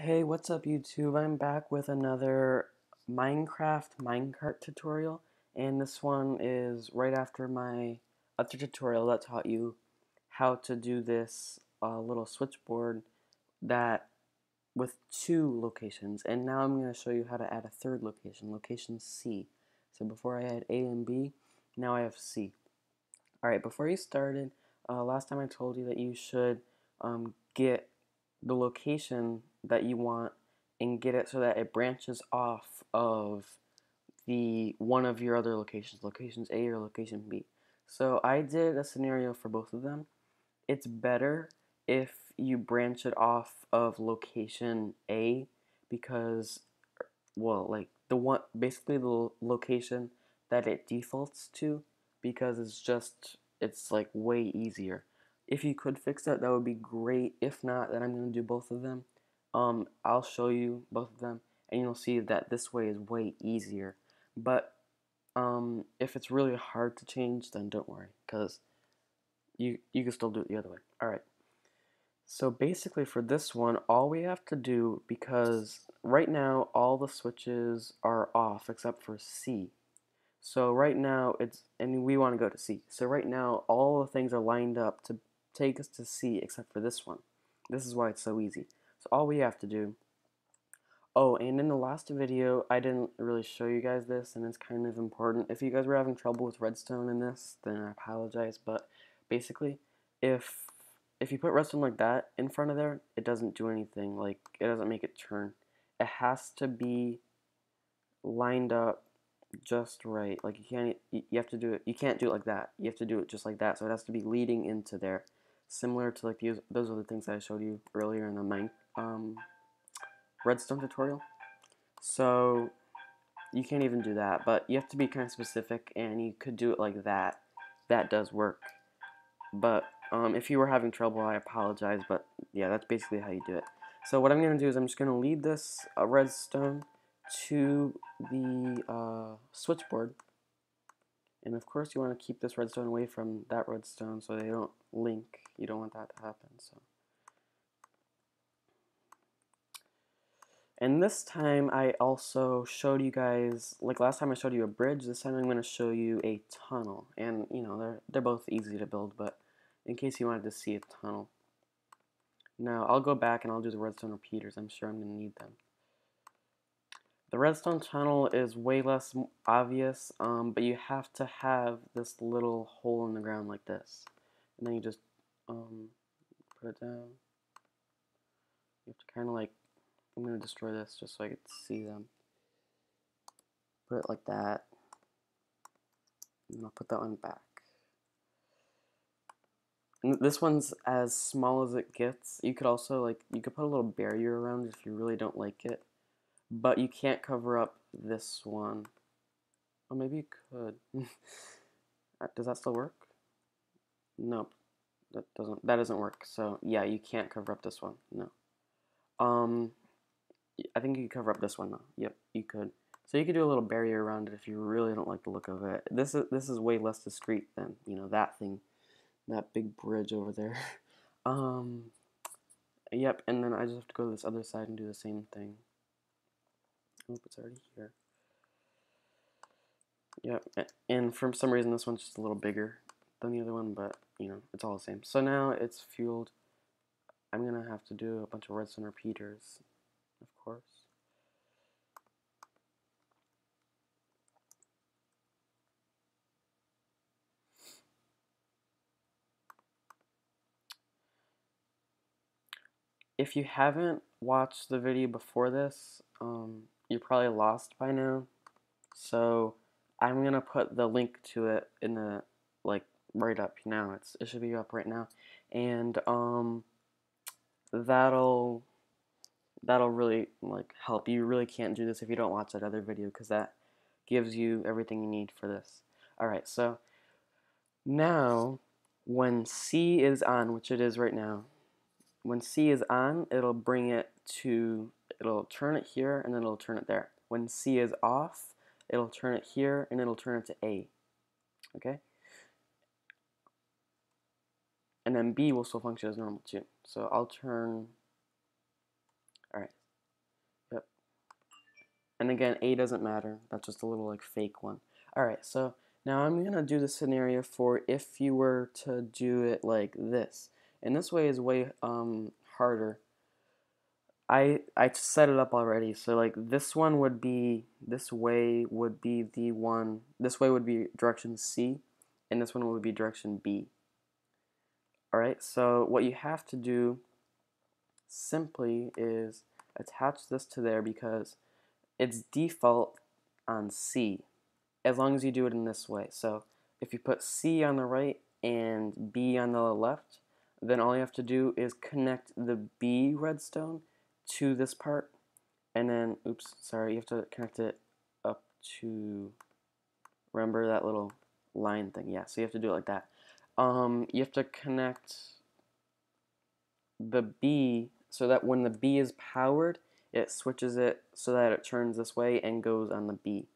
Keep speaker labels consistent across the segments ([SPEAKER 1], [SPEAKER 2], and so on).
[SPEAKER 1] Hey, what's up YouTube? I'm back with another Minecart tutorial, and this one is right after my other tutorial that taught you how to do this little switchboard that with two locations, and now I'm going to show you how to add a third location, location C. So before I had A and B, now I have C. Alright, before you started, last time I told you that you should get the location that you want and get it so that it branches off of the one of your other locations, locations A or location B. So I did a scenario for both of them. It's better if you branch it off of location A because, well, like the one, basically the location that it defaults to, because it's like way easier. If you could fix that, that would be great. If not, then I'm going to do both of them. I'll show you both of them, and you'll see that this way is way easier. But if it's really hard to change, then don't worry, because you can still do it the other way. All right. So basically for this one, all we have to do, because right now all the switches are off except for C. So right now and we want to go to C. So right now all the things are lined up to take us to C except for this one. This is why it's so easy. So all we have to do, oh, and in the last video I didn't really show you guys this, and it's kind of important. If you guys were having trouble with redstone in this, then I apologize, but basically if you put redstone like that in front of there, it doesn't do anything. Like, it doesn't make it turn. It has to be lined up just right. Like, you have to do it, you can't do it like that. You have to do it just like that. So it has to be leading into there. Similar to like those are the things that I showed you earlier in the redstone tutorial. So you can't even do that, but you have to be kind of specific, and you could do it like that. That does work. But if you were having trouble, I apologize, but yeah, that's basically how you do it. So what I'm going to do is I'm just going to lead this redstone to the switchboard, and of course you want to keep this redstone away from that redstone so they don't link. You don't want that to happen. And this time I also showed you guys, like last time I showed you a bridge, this time I'm going to show you a tunnel. And you know, they're both easy to build, but in case you wanted to see a tunnel. Now I'll go back and I'll do the redstone repeaters. I'm sure I'm going to need them. The redstone tunnel is way less obvious, but you have to have this little hole in the ground like this. And then you just put it down. You have to kind of like, I'm going to destroy this just so I can see them. Put it like that. And I'll put that one back. And this one's as small as it gets. You could also, like, you could put a little barrier around it if you really don't like it. But you can't cover up this one. Oh, maybe you could. Does that still work? Nope. That doesn't work. So yeah, you can't cover up this one. No. I think you could cover up this one though. Yep, you could. So you could do a little barrier around it if you really don't like the look of it. This is way less discreet than, you know, that thing, that big bridge over there. um yep, and then I just have to go to this other side and do the same thing. Oh, it's already here. Yep, and for some reason this one's just a little bigger than the other one, but you know, it's all the same. So now it's fueled. I'm gonna have to do a bunch of redstone repeaters, of course. If you haven't watched the video before this, you're probably lost by now. So I'm gonna put the link to it in the, like, right up now. It should be up right now, and that'll really like help. You really can't do this if you don't watch that other video, because that gives you everything you need for this. All right, so now when C is on, which it is right now, when C is on, it'll bring it to, it'll turn it here and then it'll turn it there. When C is off, it'll turn it here and it'll turn it to A. Okay? And then B will still function as normal too. So I'll turn, alright, And again, A doesn't matter. That's just a little like fake one. Alright, so now I'm going to do the scenario for if you were to do it like this. And this way is way harder. I set it up already. So like this one would be, this way would be the one, this way would be direction C, and this one would be direction B. Alright, so what you have to do simply is attach this to there because it's default on C as long as you do it in this way. So if you put C on the right and B on the left, then all you have to do is connect the B redstone to this part, and then, oops, sorry, you have to connect it up to, remember that little line thing? Yeah, so you have to do it like that. You have to connect the B so that when the B is powered, it switches it so that it turns this way and goes on the B.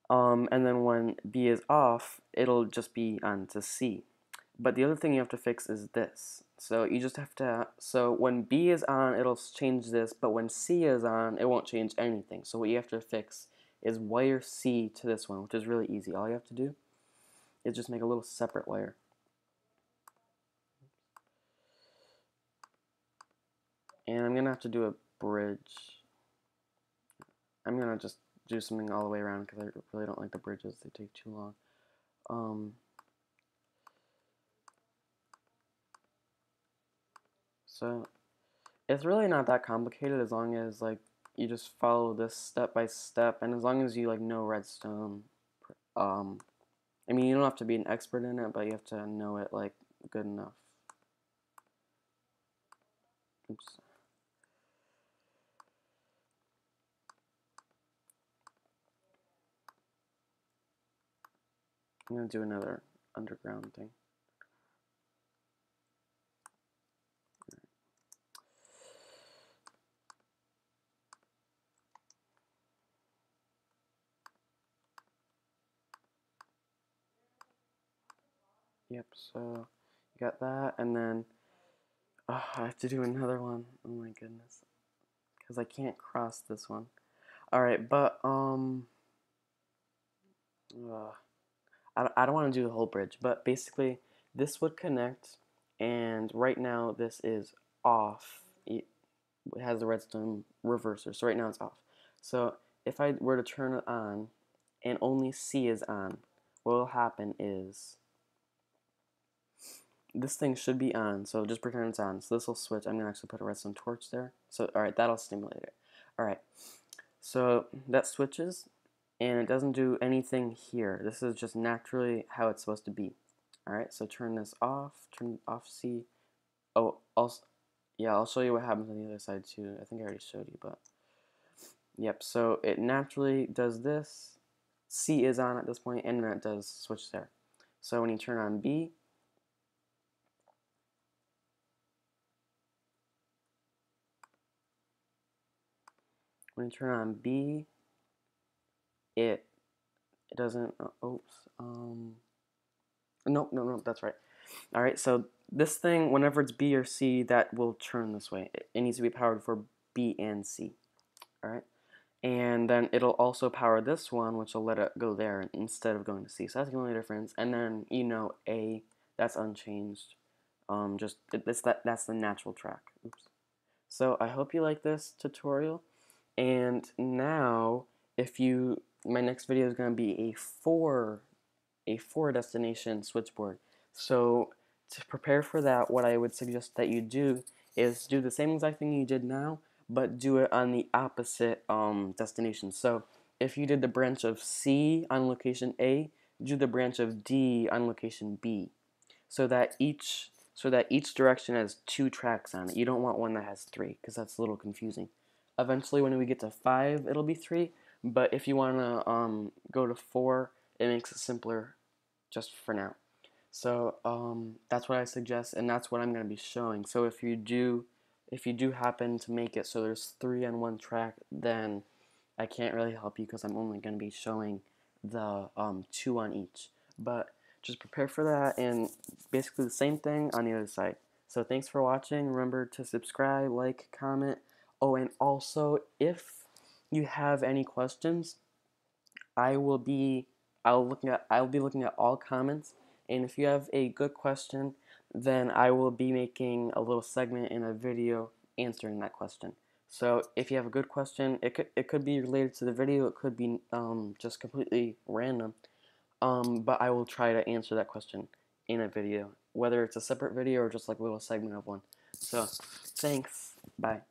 [SPEAKER 1] And then when B is off, it'll just be on to C. But the other thing you have to fix is this. So you just have to, so when B is on, it'll change this, but when C is on, it won't change anything. So what you have to fix is wire C to this one, which is really easy. All you have to do is just make a little separate wire. And I'm going to have to do a bridge. I'm going to just do something all the way around because I really don't like the bridges. They take too long. So it's really not that complicated as long as like you just follow this step by step, and as long as you like know redstone. I mean, you don't have to be an expert in it, but you have to know it like good enough. Oops. I'm gonna do another underground thing. Yep, so you got that, and then I have to do another one. Oh my goodness, because I can't cross this one. All right, but I don't want to do the whole bridge, but basically this would connect, and right now this is off. It has the redstone reverser, so right now it's off. So if I were to turn it on, and only C is on, what will happen is this thing should be on, so just pretend it's on. So this will switch. I'm going to actually put a redstone torch there. So, alright, that'll stimulate it. Alright, so that switches, and it doesn't do anything here. This is just naturally how it's supposed to be. Alright, so turn this off, turn off C. Oh, also, yeah, I'll show you what happens on the other side too. I think I already showed you, but yep, so it naturally does this. C is on at this point, and then it does switch there. So when you turn on B, when you turn on B, it doesn't, oops, nope, that's right. Alright, so this thing, whenever it's B or C, that will turn this way. It needs to be powered for B and C. Alright, and then it'll also power this one, which will let it go there instead of going to C. So that's the only difference. And then, you know, A, that's unchanged. That's the natural track. Oops. So I hope you like this tutorial. And now, my next video is going to be a four destination switchboard. So to prepare for that, what I would suggest that you do is do the same exact thing you did now, but do it on the opposite destination. So if you did the branch of C on location A, do the branch of D on location B, so that each direction has two tracks on it. You don't want one that has three, because that's a little confusing. Eventually, when we get to 5, it'll be 3. But if you want to go to 4, it makes it simpler just for now. So that's what I suggest, and that's what I'm going to be showing. So if you do happen to make it so there's 3 on one track, then I can't really help you because I'm only going to be showing the 2 on each. But just prepare for that, and basically the same thing on the other side. So thanks for watching. Remember to subscribe, like, comment. Oh, and also if you have any questions, I will be I'll be looking at all comments, and if you have a good question, then I will be making a little segment in a video answering that question. So if you have a good question, it could be related to the video, it could be just completely random, but I will try to answer that question in a video, whether it's a separate video or just like a little segment of one. So thanks, bye.